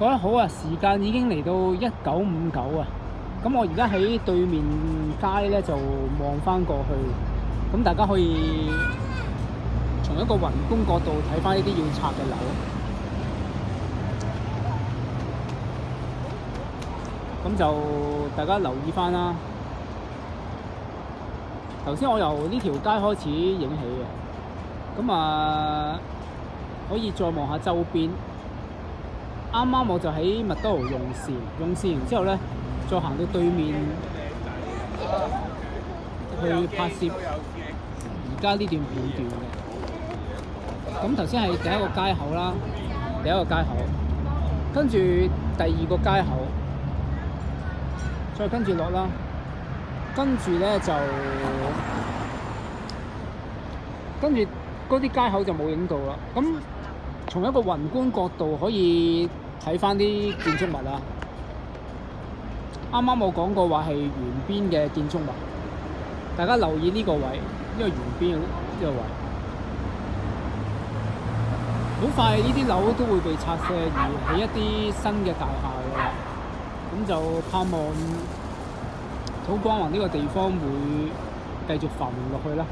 覺得好啊！時間已經嚟到1959啊！咁我而家喺對面街咧就望翻過去，咁大家可以從一個宏觀角度睇翻呢啲要拆嘅樓。咁就大家留意翻啦。頭先我由呢條街開始影起嘅，咁可以再望下周邊。啱啱我就喺麥當勞用膳完之後咧，再行到對面去拍攝而家呢段片段嘅。咁頭先係第一個街口啦，跟住第二個街口，再跟住落啦，跟住咧就跟住嗰啲街口就冇影到啦。咁從一個宏觀角度可以睇翻啲建築物啦。啱啱我講過話係沿邊嘅建築物，大家留意呢個位，呢個沿邊呢個位。好快呢啲樓都會被拆卸，而起一啲新嘅大廈嘅。咁就盼望土瓜灣呢個地方會繼續繁榮落去啦。